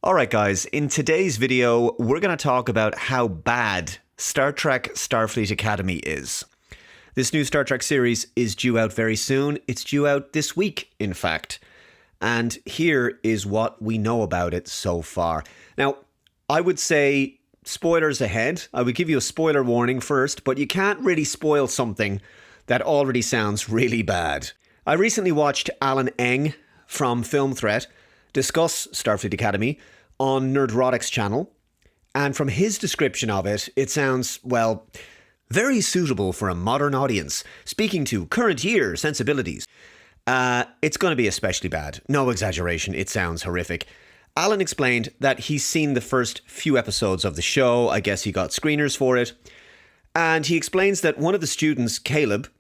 Alright guys, in today's video, we're going to talk about how bad Star Trek Starfleet Academy is. This new Star Trek series is due out very soon. It's due out this week, in fact. And here is what we know about it so far. Now, I would say spoilers ahead. I would give you a spoiler warning first, but you can't really spoil something that already sounds really bad. I recently watched Alan Eng from Film Threat discuss Starfleet Academy on Nerdrotic's channel, and from his description of it, it sounds, well, very suitable for a modern audience, speaking to current year sensibilities. It's going to be especially bad. No exaggeration, it sounds horrific. Alan explained that he's seen the first few episodes of the show. I guess he got screeners for it. And he explains that one of the students, Caleb,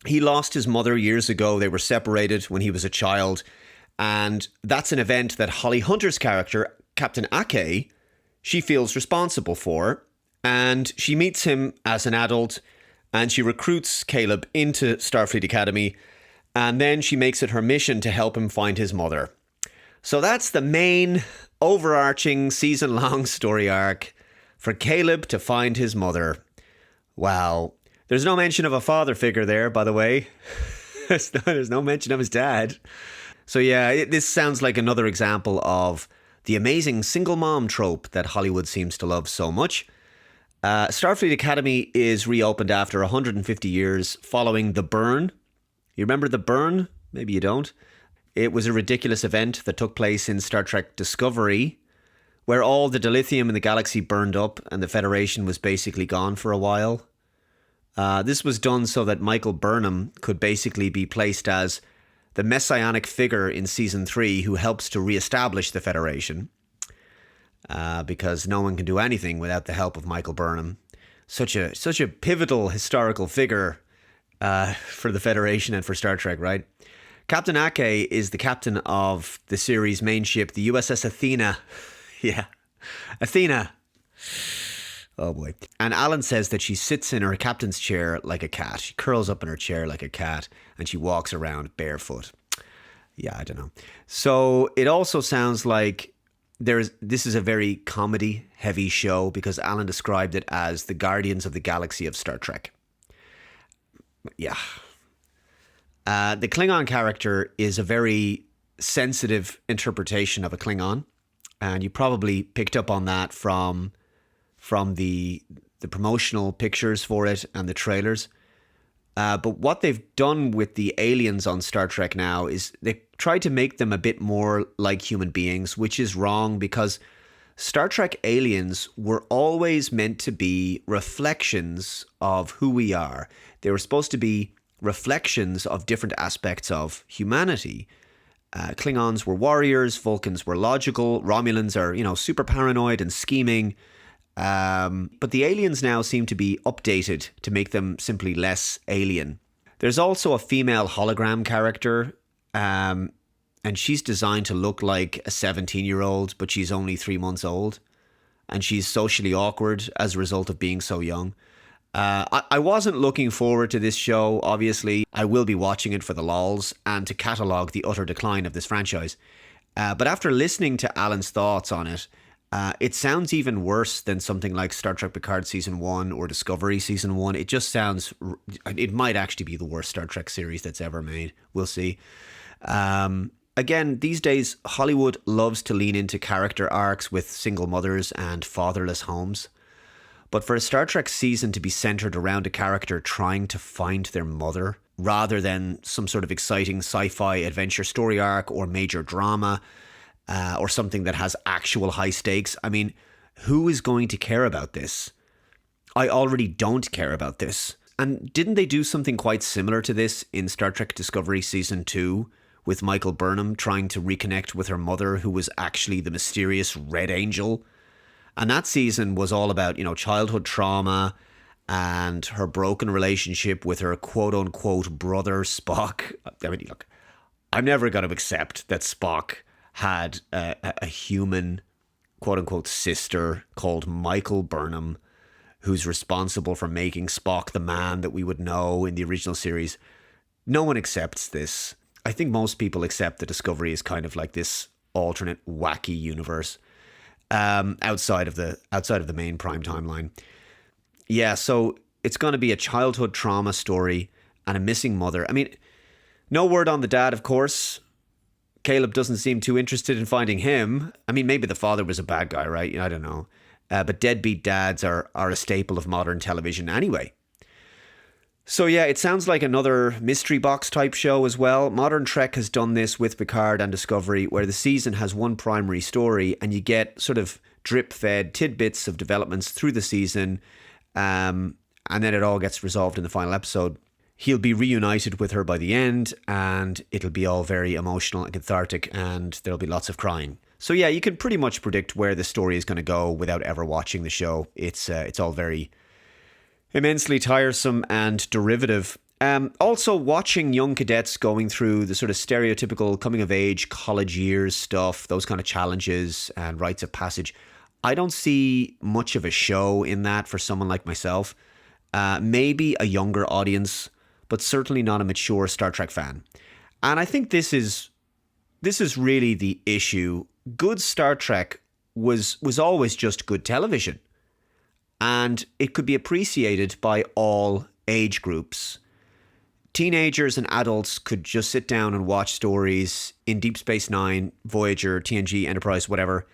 he lost his mother years ago. They were separated when he was a child. And that's an event that Holly Hunter's character, Captain Ake, she feels responsible for. And she meets him as an adult and she recruits Caleb into Starfleet Academy. And then she makes it her mission to help him find his mother. So that's the main overarching season-long story arc for Caleb to find his mother. Wow. There's no mention of a father figure there, by the way. There's no mention of his dad. So yeah, this sounds like another example of the amazing single mom trope that Hollywood seems to love so much. Starfleet Academy is reopened after 150 years following The Burn. You remember The Burn? Maybe you don't. It was a ridiculous event that took place in Star Trek Discovery, where all the dilithium in the galaxy burned up and the Federation was basically gone for a while. This was done so that Michael Burnham could basically be placed as the messianic figure in season 3 who helps to reestablish the Federation, because no one can do anything without the help of Michael Burnham. Such a pivotal historical figure for the Federation and for Star Trek, right? Captain Ake is the captain of the series' main ship, the USS Athena. Yeah, Athena. Oh boy. And Alan says that she sits in her captain's chair like a cat. She curls up in her chair like a cat and she walks around barefoot. Yeah, I don't know. So it also sounds like this is a very comedy heavy show because Alan described it as the Guardians of the Galaxy of Star Trek. Yeah. The Klingon character is a very sensitive interpretation of a Klingon. And you probably picked up on that from the promotional pictures for it and the trailers. But what they've done with the aliens on Star Trek now is they try to make them a bit more like human beings, which is wrong because Star Trek aliens were always meant to be reflections of who we are. They were supposed to be reflections of different aspects of humanity. Klingons were warriors, Vulcans were logical, Romulans are, super paranoid and scheming. But the aliens now seem to be updated to make them simply less alien. There's also a female hologram character, and she's designed to look like a 17-year-old, but she's only 3 months old, and she's socially awkward as a result of being so young. I wasn't looking forward to this show, obviously. I will be watching it for the lols and to catalogue the utter decline of this franchise. But after listening to Alan's thoughts on it, it sounds even worse than something like Star Trek Picard Season 1 or Discovery Season 1. It just sounds... It might actually be the worst Star Trek series that's ever made. We'll see. Again, these days, Hollywood loves to lean into character arcs with single mothers and fatherless homes. But for a Star Trek season to be centered around a character trying to find their mother, rather than some sort of exciting sci-fi adventure story arc or major drama... or something that has actual high stakes. I mean, who is going to care about this? I already don't care about this. And didn't they do something quite similar to this in Star Trek Discovery Season 2 with Michael Burnham trying to reconnect with her mother who was actually the mysterious Red Angel? And that season was all about, childhood trauma and her broken relationship with her quote-unquote brother Spock. I mean, look, I'm never going to accept that Spock had a human, quote-unquote, sister called Michael Burnham, who's responsible for making Spock the man that we would know in the original series. No one accepts this. I think most people accept that Discovery is kind of like this alternate wacky universe outside of the main prime timeline. Yeah, so it's going to be a childhood trauma story and a missing mother. I mean, no word on the dad, of course. Caleb doesn't seem too interested in finding him. I mean, maybe the father was a bad guy, right? I don't know. But deadbeat dads are a staple of modern television anyway. So yeah, it sounds like another mystery box type show as well. Modern Trek has done this with Picard and Discovery, where the season has one primary story and you get sort of drip-fed tidbits of developments through the season, and then it all gets resolved in the final episode. He'll be reunited with her by the end, and it'll be all very emotional and cathartic, and there'll be lots of crying. So yeah, you can pretty much predict where the story is going to go without ever watching the show. It's all very immensely tiresome and derivative. Also, watching young cadets going through the sort of stereotypical coming-of-age college years stuff, those kind of challenges and rites of passage, I don't see much of a show in that for someone like myself. Maybe a younger audience, but certainly not a mature Star Trek fan. And I think this is really the issue. Good Star Trek was always just good television. And it could be appreciated by all age groups. Teenagers and adults could just sit down and watch stories in Deep Space Nine, Voyager, TNG, Enterprise, whatever,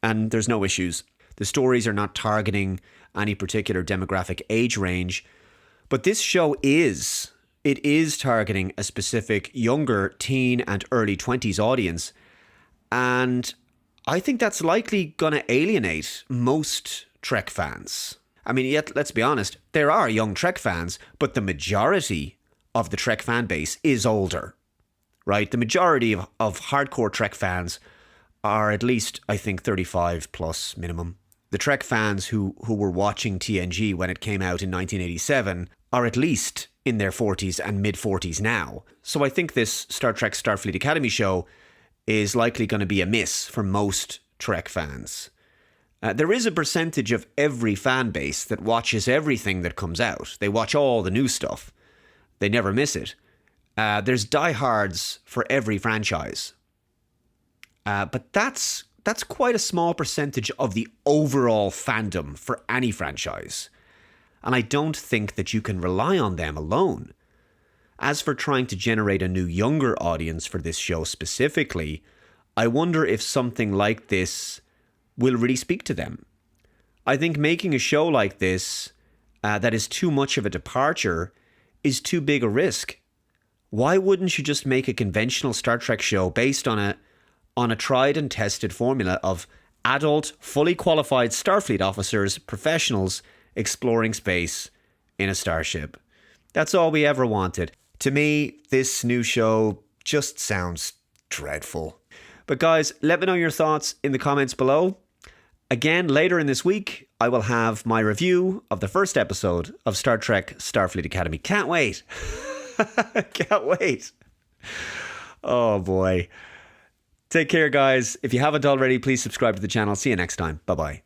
and there's no issues. The stories are not targeting any particular demographic age range, but this show is targeting a specific younger teen and early 20s audience, and I think that's likely going to alienate most Trek fans. I mean, yet let's be honest, there are young Trek fans, but the majority of the Trek fan base is older, right? The majority of hardcore Trek fans are at least, I think, 35 plus minimum. The Trek fans who were watching TNG when it came out in 1987 are at least in their 40s and mid-40s now. So I think this Star Trek Starfleet Academy show is likely going to be a miss for most Trek fans. There is a percentage of every fan base that watches everything that comes out. They watch all the new stuff. They never miss it. There's diehards for every franchise. But that's quite a small percentage of the overall fandom for any franchise. And I don't think that you can rely on them alone. As for trying to generate a new younger audience for this show specifically, I wonder if something like this will really speak to them. I think making a show like this that is too much of a departure is too big a risk. Why wouldn't you just make a conventional Star Trek show based on a tried and tested formula of adult, fully qualified Starfleet officers, professionals, exploring space in a starship? That's all we ever wanted. To me, this new show just sounds dreadful. But guys, let me know your thoughts in the comments below. Again, later in this week, I will have my review of the first episode of Star Trek Starfleet Academy. Can't wait. Can't wait. Oh boy. Take care, guys. If you haven't already, please subscribe to the channel. See you next time. Bye-bye.